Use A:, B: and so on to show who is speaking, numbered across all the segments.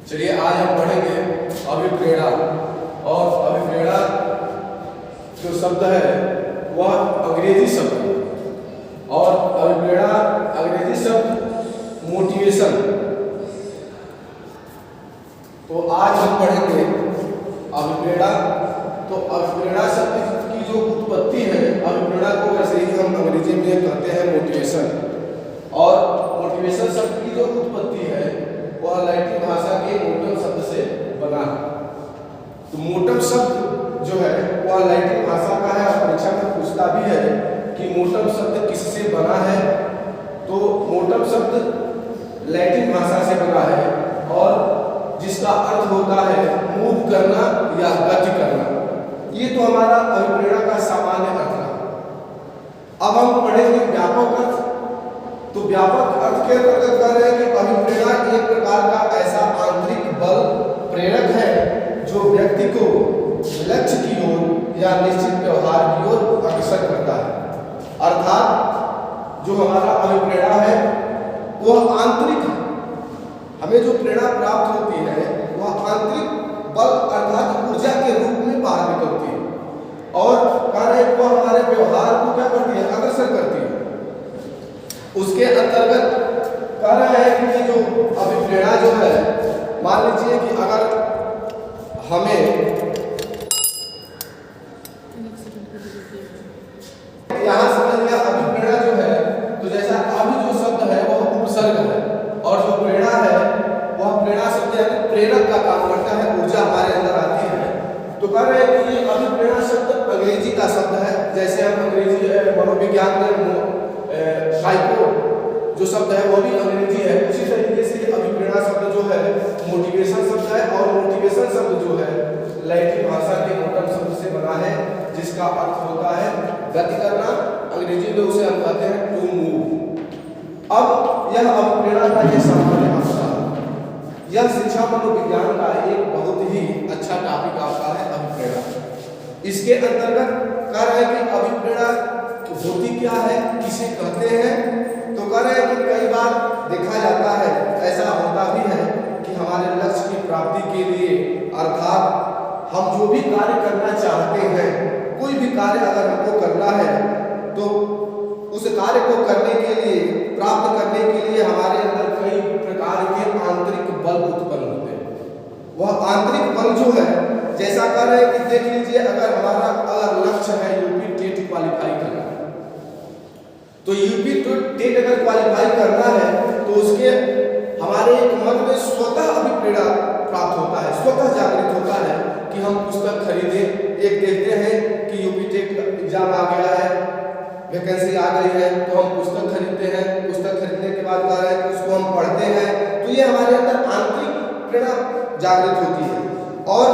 A: चलिए आज हम पढ़ेंगे अभिप्रेरणा। और अभिप्रेरणा जो शब्द है वह अंग्रेजी शब्द है और अभिप्रेरणा अंग्रेजी शब्द मोटिवेशन। तो आज हम पढ़ेंगे अभिप्रेरणा। तो अभिप्रेरणा शब्द की जो उत्पत्ति है, अभिप्रेरणा को वैसे ही हम अंग्रेजी में कहते हैं मोटिवेशन। और मोटिवेशन शब्द की जो उत्पत्ति है वह लैटिन भाषा के मोटम शब्द से बना है। तो मोटम शब्द जो है वह लैटिन भाषा का है। परीक्षा में पूछता भी है कि मोटम शब्द किससे बना है। तो मोटम शब्द लैटिन भाषा से बना है और जिसका अर्थ होता है मूव करना या गति करना। ये तो हमारा अभिप्रेरणा का सामान्य अर्थ है। अब हम पढ़ेंगे व्यापक अर्थ। तो व्यापक अर्थ के अंतर्गत कह रहे हैं कि अभिप्रेरणा एक प्रकार का ऐसा आंतरिक बल प्रेरक है जो व्यक्ति को लक्ष्य की ओर या निश्चित व्यवहार की ओर अग्रसर करता है। अर्थात जो हमारा अभिप्रेरणा है वह आंतरिक है। हमें जो प्रेरणा प्राप्त होती है वह आंतरिक बल अर्थात ऊर्जा के रूप में बाहर निकलती है और कार्य को हमारे व्यवहार को क्या करती है, अग्रसर करती है। उसके अंतर्गत कह रहे हैं कि जो अभिप्रेरणा जो है, मान लीजिए कि अगर हमें यहाँ समझ लिया अभिप्रेरणा जो है, तो जैसा अभी जो शब्द है वह उपसर्ग है और जो प्रेरणा है वह प्रेरणा शब्द यानी प्रेरक का काम करता है, ऊर्जा हमारे अंदर आती है। तो कह रहे हैं कि ये अभिप्रेरणा शब्द अंग्रेजी का शब्द है। जैसे हम अंग्रेजी मनोविज्ञान में साइको जो शब्द है वो भी अंग्रेजी है, उसी तरीके से अभिप्रेरणा शब्द जो है मोटिवेशन शब्द है और मोटिवेशन शब्द जो है लैटिन भाषा के मोटम शब्द से बना है जिसका अर्थ होता है गति करना। अंग्रेजी में उसे हम कहते हैं टू मूव। अब यह अभिप्रेरणा का ये सामान्य अर्थ है। यह शिक्षा मनोविज्ञान का एक बहुत ही अच्छा टॉपिक आपका है अभिप्रेरणा। इसके अंतर्गत कह रहे हैं कि अभिप्रेरणा होती क्या है, किसे कहते हैं। तो कह रहे हैं कि कई बार देखा जाता है, ऐसा होता भी है कि हमारे लक्ष्य की प्राप्ति के लिए अर्थात हम जो भी कार्य करना चाहते हैं, कोई भी कार्य अगर हमको करना है तो उस कार्य को करने के लिए, प्राप्त करने के लिए हमारे अंदर कई प्रकार के आंतरिक बल उत्पन्न होते हैं। वह आंतरिक बल जो है, जैसा कह रहे हैं कि देख लीजिए अगर हमारा अगर लक्ष्य है यूपी टेट क्वालिफाई करना, तो यूपी टेट अगर क्वालिफाई करना है तो उसके हमारे मन में स्वतः अभिप्रेरणा प्राप्त होता है, स्वतः जागृत होता है कि हम पुस्तक खरीदें। एक देखते हैं कि यूपी टेट एग्जाम आ गया है, वैकेंसी आ गई है, तो हम पुस्तक खरीदते हैं। पुस्तक खरीदने के बाद कह रहे हैं कि उसको हम पढ़ते हैं, तो ये हमारे अंदर आंतरिक प्रेरणा जागृत होती है और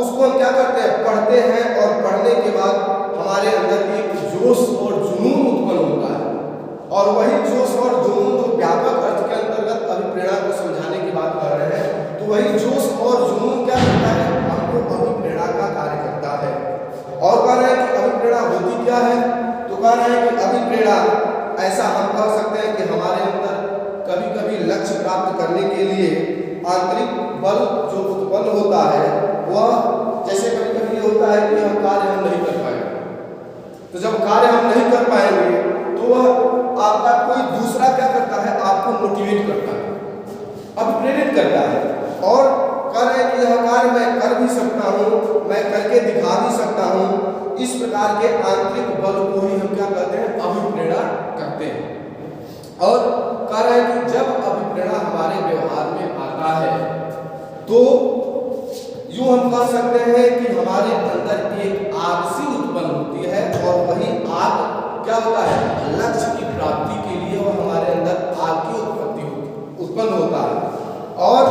A: उसको हम क्या करते हैं, पढ़ते हैं और पढ़ने के बाद हमारे अंदर एक जोश और जुनून उत्पन्न होता है। और वही जोश और जुनून जो व्यापक अर्थ के अंतर्गत अभिप्रेरणा को समझाने की बात कर रहे हैं, तो वही जोश और जुनून क्या करता है, हमको अभिप्रेरणा का कार्य करता है। और कह रहे हैं कि अभिप्रेरणा होती क्या है, तो कह रहे हैं कि अभिप्रेरणा ऐसा हम कह सकते हैं कि हमारे अंदर कभी कभी लक्ष्य प्राप्त करने के लिए आंतरिक बल जो उत्पन्न होता है, वह जैसे कभी कभी होता है कि हम कार्य हम नहीं कर पाएंगे। तो जब कार्य हम नहीं कर पाएंगे तो वह आपका कोई दूसरा क्या करता है, आपको मोटिवेट करता है, अभिप्रेरित करता है और कह रहे हैं कि यह कार्य मैं कर भी सकता हूँ, मैं करके दिखा भी सकता हूँ। इस प्रकार के आंतरिक बल को ही हम क्या कहते हैं, अभिप्रेरणा करते हैं। और कह रहे हैं कि जब अभिप्रेरणा हमारे व्यवहार में आता है तो यूं हम कह सकते हैं कि हमारे अंदर एक आग सी उत्पन्न होती है और वही आग क्या होता है, लक्ष्य की प्राप्ति के लिए वह हमारे अंदर आग की उत्पन्न होता है और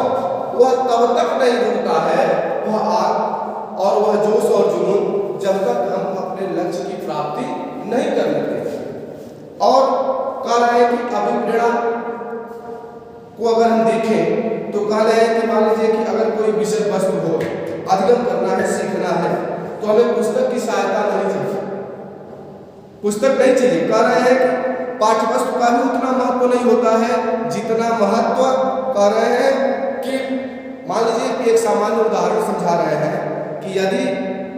A: वह तब तक नहीं रुकता है वह आग और वह जोश और जुनून जब तक हम अपने लक्ष्य की प्राप्ति नहीं कर लेते। और कह रहे हैं कि अभिप्रेरणा को अगर हम देखें तो कह रहे हैं कि मान लीजिए कि अगर कोई विषय वस्तु हो, अधिगम करना है, सीखना है, तो हमें पुस्तक की सहायता नहीं चाहिए, पुस्तक नहीं चाहिए। कह रहे हैं कि पाठ्यपुस्तक का भी उतना महत्व नहीं होता है जितना महत्व कह रहे हैं कि मान लीजिए कि एक सामान्य उदाहरण समझा रहे हैं कि यदि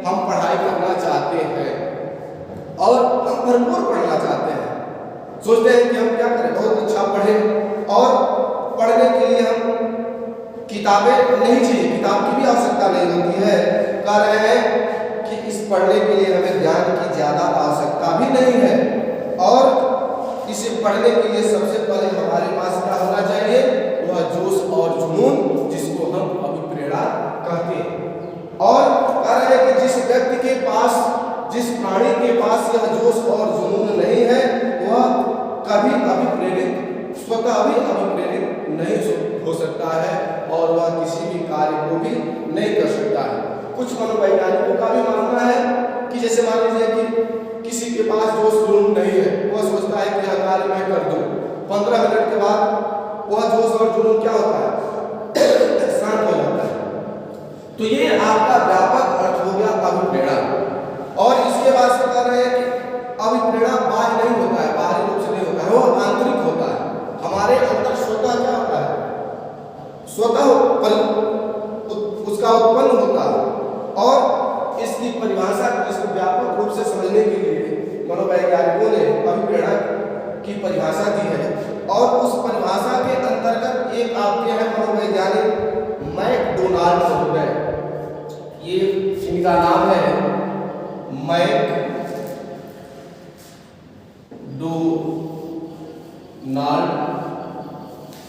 A: हम पढ़ाई करना चाहते हैं और हम भरपूर पढ़ना चाहते हैं, सोचते हैं कि हम क्या करें, बहुत अच्छा पढ़ें, और पढ़ने के लिए हम किताबें नहीं चाहिए, किताब की भी आवश्यकता नहीं होती है। कह रहे हैं कि इस पढ़ने के लिए हमें ज्ञान की ज़्यादा आवश्यकता भी नहीं है, और इसे पढ़ने के लिए सबसे पहले हमारे पास क्या होना चाहिए, वह जोश और जुनून, जिसको हम अभिप्रेरणा कहते हैं। और कह रहे हैं कि जिस व्यक्ति के पास, जिस प्राणी के पास यह जोश और जुनून नहीं है, वह कभी अभिप्रेरित, स्वतः भी अभिप्रेरित नहीं हो सकता है, और वह किसी भी कार्य को भी नहीं कर सकता है। कुछ मनोवैज्ञानिकों का भी मानना है कि जैसे मान लीजिए कि किसी के पास जोश जुनून नहीं है, वह सोचता है कि यह कार्य मैं कर दूं, 15 मिनट के बाद वह जोश और जुनून क्या होता है, शांत हो जाता है। तो ये आपका व्यापक अर्थ हो गया अभिप्रेरणा। और इसके बाद से कह रहे हैं कि अभिप्रेरणा बाह्य नहीं होता है, बाहरी रूप से नहीं होता है, वो आंतरिक होता है। हमारे अंदर स्वतः क्या होता है, स्वतः उसका उत्पन्न होता है। और इसकी परिभाषा, इसको व्यापक रूप से समझने के लिए मनोवैज्ञानिकों ने अभिप्रेरणा की परिभाषा दी है, और उस परिभाषा के अंतर्गत एक आपके हैं मनोवैज्ञानिक मैकडोनाल्ड महोदय, ये इनका नाम है मैकडोनाल्ड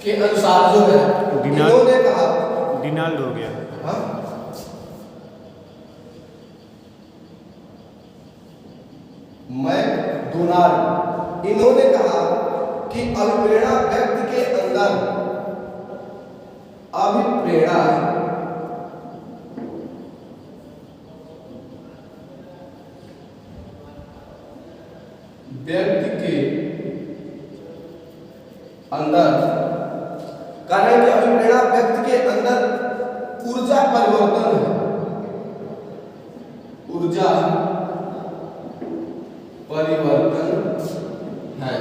A: के अनुसार जो है, इन्होंने कहा,
B: डिनाल्ड हो गया,
A: हाँ, मैकडोनाल्ड, इन्होंने कहा कि अभिप्रेरणा व्यक्ति के अंदर, अभिप्रेरणा व्यक्ति के अंदर, कारण कि अभिप्रेरणा व्यक्ति के अंदर ऊर्जा परिवर्तन है, ऊर्जा परिवर्तन है।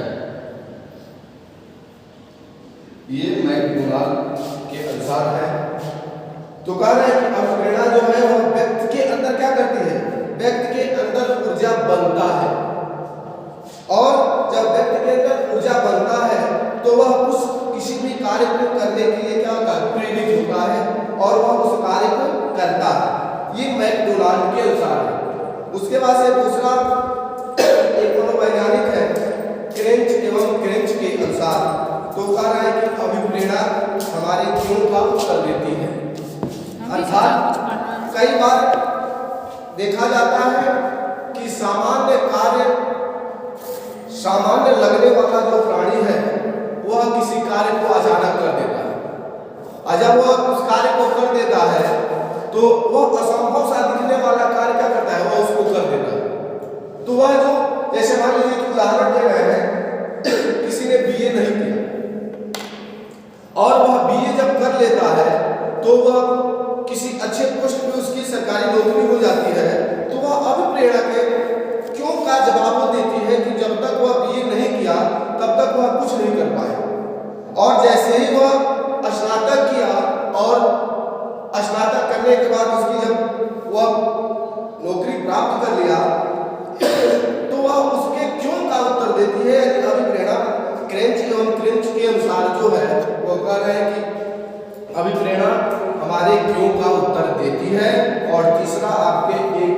A: ये मैकडोनाल्ड के अनुसार है। तो कह रहे हैं कि अभिप्रेरणा जो है वह व्यक्ति के अंदर क्या करती है, व्यक्ति के अंदर ऊर्जा बनता है, और जब व्यक्ति के अंदर ऊर्जा बनता है तो वह उस किसी भी कार्य को करने के लिए क्या होता है, प्रेरित होता है, और वह उस कार्य को करता है। ये मैकडोनाल्ड के अनुसार है। उसके बाद से दूसरा एक मनोवैज्ञानिक है क्रेंच एवं क्रेंच के अनुसार, तो कह रहा है कि अभिप्रेरणा हमारे क्यों का उत्तर देती है। अर्थात कई बार देखा जाता है कि सामान्य कार्य, सामान्य लगने वाला जो प्राणी है वह किसी कार्य को अचानक कर देता है, और जब वह उस कार्य को कर देता है तो वह असंभव सा दिखने वाला कार्य क्या करता है, वह उसको कर देता है। तो वह जो, जैसे मान लीजिए कि उदाहरण दे रहे हैं, किसी ने बीए नहीं किया और वह बीए जब कर लेता है तो वह किसी अच्छे पोस्ट पे उसकी सरकारी नौकरी हो जाती है, तो वह अभिप्रेरणा के क्यों का जवाब देती है कि जब तक वह बीए नहीं किया तब तक वह कुछ नहीं कर पाया, और जैसे ही वह स्नातक किया और स्नातक करने के बाद उसकी जब वह नौकरी प्राप्त कर लिया तो वह उसके क्यों का उत्तर देती है। अभिप्रेरणा क्रेंच एवं क्रेंच के अनुसार जो है वो कह रहे हैं कि अभिप्रेरणा हमारे क्यों का उत्तर देती है। और तीसरा आपके एक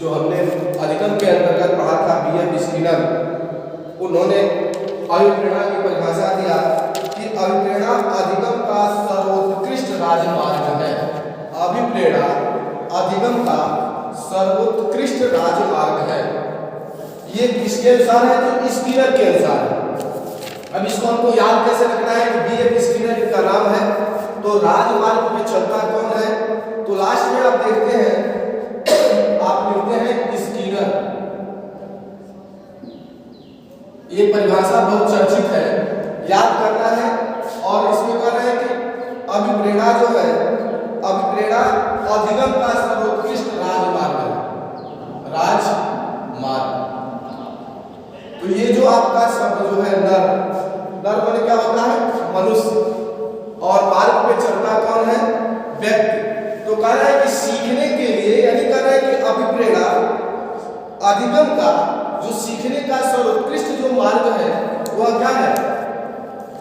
A: जो हमने अधिगम के अंतर्गत पढ़ा था B.F. स्किनर, उन्होंने अभिप्रेरणा की परिभाषा दिया कि अभिप्रेरणा अधिगम का सर्वोत्कृष्ट राजमार्ग है। अभिप्रेरणा अधिगम का सर्वोत्कृष्ट राजमार्ग है। ये किसके अनुसार है, तो स्किनर के अनुसार है। अब इसको हमको याद कैसे रखना है कि B.F. स्किनर का नाम है, तो राजमार्ग में चलता कौन है, तो लास्ट में आप देखते हैं, आप लिखते हैं स्किनर। ये परिभाषा बहुत चर्चित है, याद करना है। और इसमें कह रहे हैं कि अभिप्रेरणा जो है, अभिप्रेरणा अधिगम का सर्वोत्कृष्ट राजमार्ग है, राजमार्ग। तो ये जो आपका शब्द जो है नर, नर माने क्या होता है, मनुष्य, और मार्ग पे चलता कौन है, अधिगम का जो सीखने का सर्वोत्कृष्ट जो मार्ग है वह क्या है?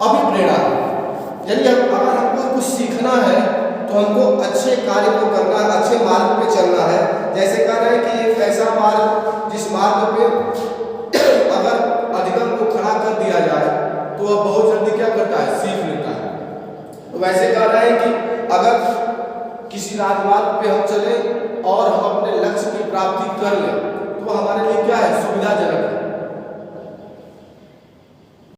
A: अभिप्रेरणा। यानी अगर हमको कुछ सीखना है तो हमको अच्छे कार्य को करना है, अच्छे मार्ग पे चलना है। जैसे कह रहे हैं कि एक ऐसा मार्ग जिस मार्ग पे अगर अधिगम को खड़ा कर दिया जाए तो वह बहुत जल्दी क्या करता है? सीख लेता है। तो वैसे कह रहे हैं कि अगर किसी राजमार्ग पे हम चले और हम अपने लक्ष्य की प्राप्ति कर लें तो हमारे लिए क्या है? सुविधाजनक है।